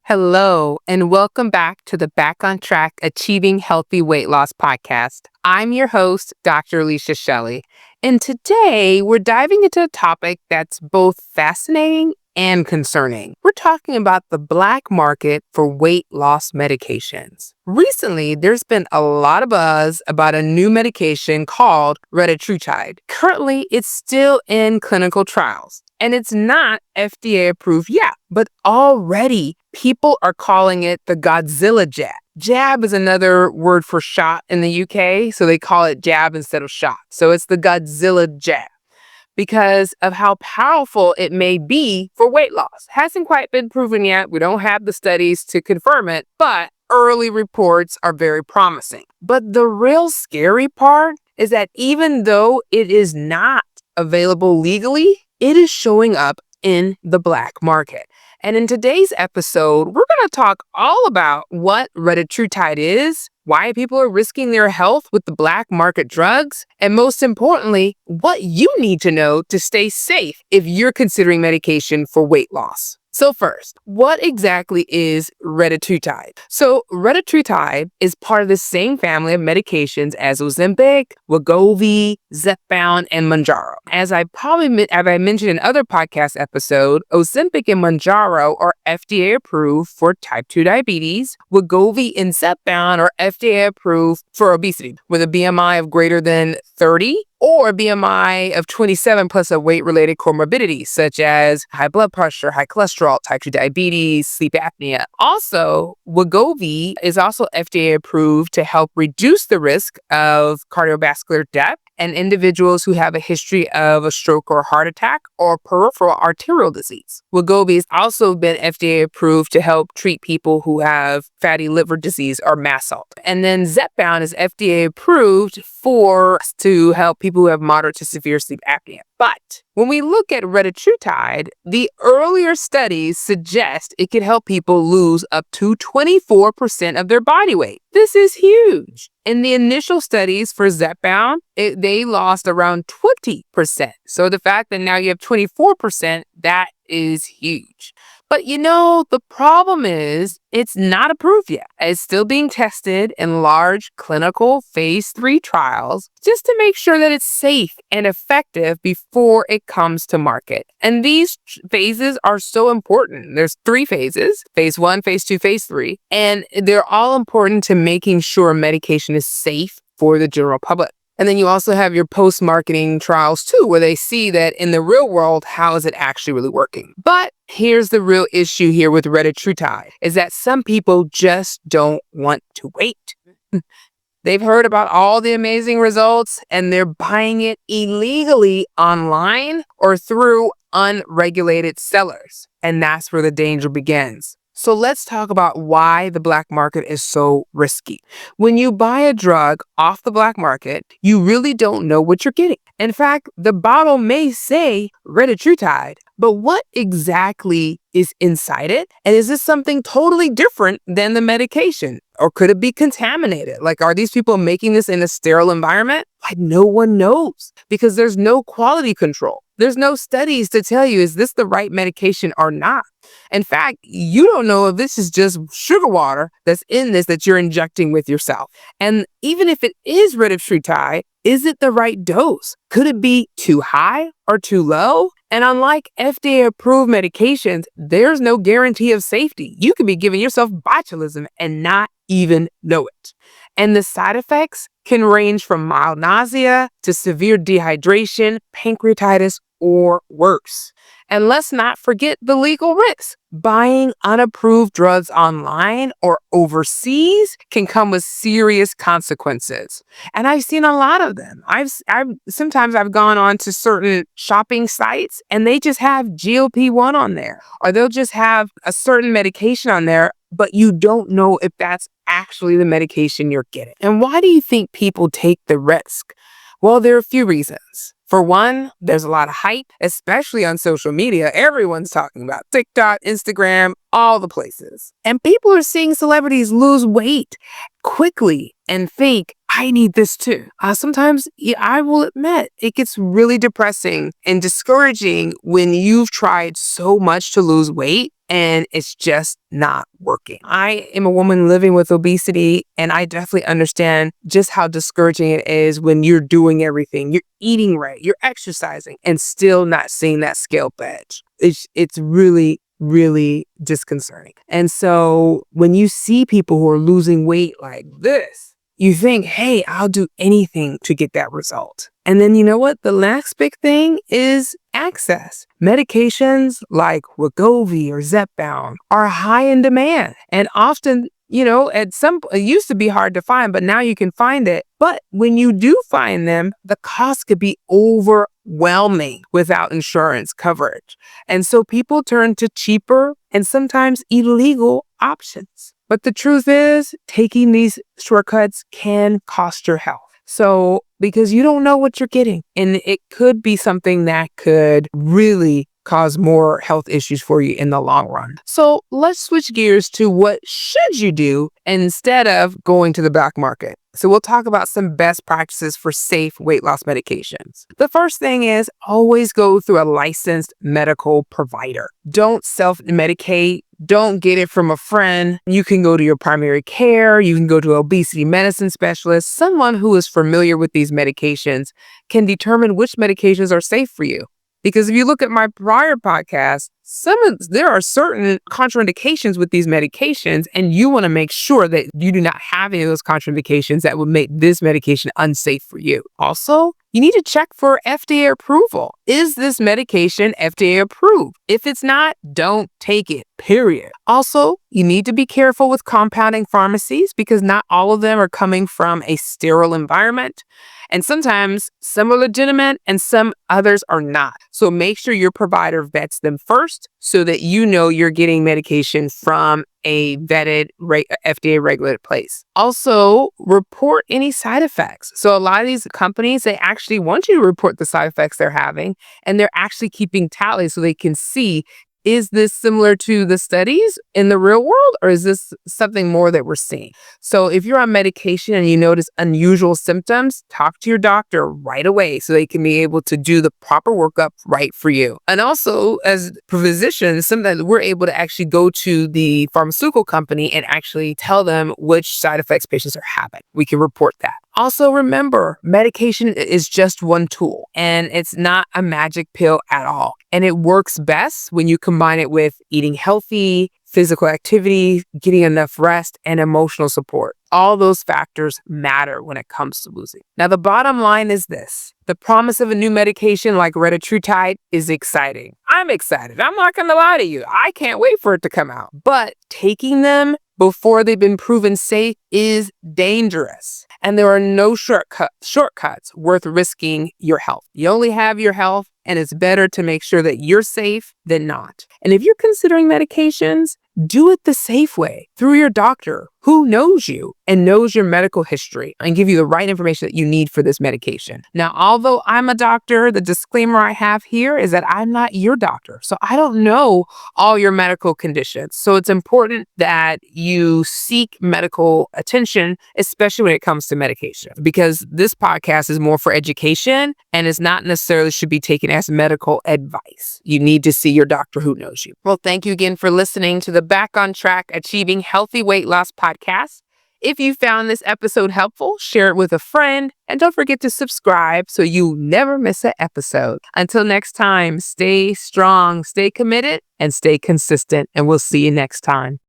Hello, and welcome back to the Back on Track Achieving Healthy Weight Loss podcast. I'm your host, Dr. Alicia Shelley, and today we're diving into a topic that's both fascinating and concerning. We're talking about the black market for weight loss medications. Recently, there's been a lot of buzz about a new medication called retatrutide. Currently, it's still in clinical trials, and it's not FDA approved yet, but already people are calling it the Godzilla jab. Jab is another word for shot in the UK, so they call it jab instead of shot. So it's the Godzilla jab because of how powerful it may be for weight loss. Hasn't quite been proven yet. We don't have the studies to confirm it, but early reports are very promising. But the real scary part is that even though it is not available legally, it is showing up in the black market. And in today's episode, we're going to talk all about what retatrutide is, why people are risking their health with the black market drugs, and most importantly, what you need to know to stay safe if you're considering medication for weight loss. So first, what exactly is retatrutide? So retatrutide is part of the same family of medications as Ozempic, Wegovy, Zepbound, and Mounjaro. As I mentioned in other podcast episodes, Ozempic and Mounjaro are FDA approved for type 2 diabetes. Wegovy and Zepbound are FDA approved for obesity with a BMI of greater than 30 or a BMI of 27 plus a weight-related comorbidity such as high blood pressure, high cholesterol, type 2 diabetes, sleep apnea. Also, Wegovy is also FDA approved to help reduce the risk of cardiovascular death and individuals who have a history of a stroke or heart attack or peripheral arterial disease. Wegovy has also been FDA approved to help treat people who have fatty liver disease or mast cell. And then Zepbound is FDA approved to help people who have moderate to severe sleep apnea. But when we look at retatrutide, the earlier studies suggest it could help people lose up to 24% of their body weight. This is huge. In the initial studies for Zepbound, they lost around 20%. So the fact that now you have 24%, that is huge. But the problem is it's not approved yet. It's still being tested in large clinical phase 3 trials just to make sure that it's safe and effective before it comes to market. And these phases are so important. There's 3 phases, phase 1, phase 2, phase 3, and they're all important to making sure medication is safe for the general public. And then you also have your post-marketing trials too, where they see that in the real world, how is it actually really working? But here's the real issue here with retatrutide, is that some people just don't want to wait. They've heard about all the amazing results and they're buying it illegally online or through unregulated sellers. And that's where the danger begins. So let's talk about why the black market is so risky. When you buy a drug off the black market, you really don't know what you're getting. In fact, the bottle may say retatrutide, but what exactly is inside it? And is this something totally different than the medication? Or could it be contaminated? Like, are these people making this in a sterile environment? No one knows because there's no quality control. There's no studies to tell you, is this the right medication or not? In fact, you don't know if this is just sugar water that's in this that you're injecting with yourself. And even if it is retatrutide, is it the right dose? Could it be too high or too low? And unlike FDA-approved medications, there's no guarantee of safety. You could be giving yourself botulism and not even know it. And the side effects can range from mild nausea to severe dehydration, pancreatitis, or worse. And let's not forget the legal risks. Buying unapproved drugs online or overseas can come with serious consequences. And I've seen a lot of them. Sometimes I've gone on to certain shopping sites and they just have GLP-1 on there, or they'll just have a certain medication on there, but you don't know if that's actually the medication you're getting. And why do you think people take the risk? Well, there are a few reasons. For one, there's a lot of hype, especially on social media. Everyone's talking about TikTok, Instagram, all the places. And people are seeing celebrities lose weight quickly and think, I need this too. Sometimes, I will admit, it gets really depressing and discouraging when you've tried so much to lose weight and it's just not working. I am a woman living with obesity, and I definitely understand just how discouraging it is when you're doing everything. You're eating right, you're exercising, and still not seeing that scale budge. It's really, really disconcerting. And so when you see people who are losing weight like this, you think, hey, I'll do anything to get that result. And then you know what? The next big thing is access. Medications like Wegovy or Zepbound are high in demand and often, it used to be hard to find, but now you can find it. But when you do find them, the cost could be overwhelming without insurance coverage. And so people turn to cheaper and sometimes illegal options. But the truth is, taking these shortcuts can cost your health. So, because you don't know what you're getting, and it could be something that could really cause more health issues for you in the long run. So let's switch gears to what should you do instead of going to the black market. So we'll talk about some best practices for safe weight loss medications. The first thing is always go through a licensed medical provider. Don't self-medicate. Don't get it from a friend. You can go to your primary care. You can go to an obesity medicine specialist. Someone who is familiar with these medications can determine which medications are safe for you. Because if you look at my prior podcast, there are certain contraindications with these medications, and you want to make sure that you do not have any of those contraindications that would make this medication unsafe for you. Also, you need to check for FDA approval. Is this medication FDA approved? If it's not, don't take it, period. Also, you need to be careful with compounding pharmacies because not all of them are coming from a sterile environment. And sometimes some are legitimate and some others are not. So make sure your provider vets them first so that you know you're getting medication from a vetted FDA regulated place. Also, report any side effects. So a lot of these companies, they actually want you to report the side effects they're having, and they're actually keeping tally so they can see, is this similar to the studies in the real world, or is this something more that we're seeing? So if you're on medication and you notice unusual symptoms, talk to your doctor right away so they can be able to do the proper workup right for you. And also, as physicians, sometimes we're able to actually go to the pharmaceutical company and actually tell them which side effects patients are having. We can report that. Also, remember, medication is just one tool, and it's not a magic pill at all. And it works best when you combine it with eating healthy, physical activity, getting enough rest, and emotional support. All those factors matter when it comes to losing. Now, the bottom line is this. The promise of a new medication like retatrutide is exciting. I'm excited. I'm not going to lie to you. I can't wait for it to come out. But taking them before they've been proven safe is dangerous. And there are no shortcuts worth risking your health. You only have your health, and it's better to make sure that you're safe than not. And if you're considering medications, do it the safe way through your doctor who knows you and knows your medical history and give you the right information that you need for this medication. Now, although I'm a doctor, the disclaimer I have here is that I'm not your doctor. So I don't know all your medical conditions. So it's important that you seek medical attention, especially when it comes to medication, because this podcast is more for education and it's not necessarily should be taken as medical advice. You need to see your doctor who knows you. Well, thank you again for listening to the Back on Track Achieving Healthy Weight Loss podcast. If you found this episode helpful, share it with a friend, and don't forget to subscribe so you never miss an episode. Until next time, stay strong, stay committed, and stay consistent, and we'll see you next time.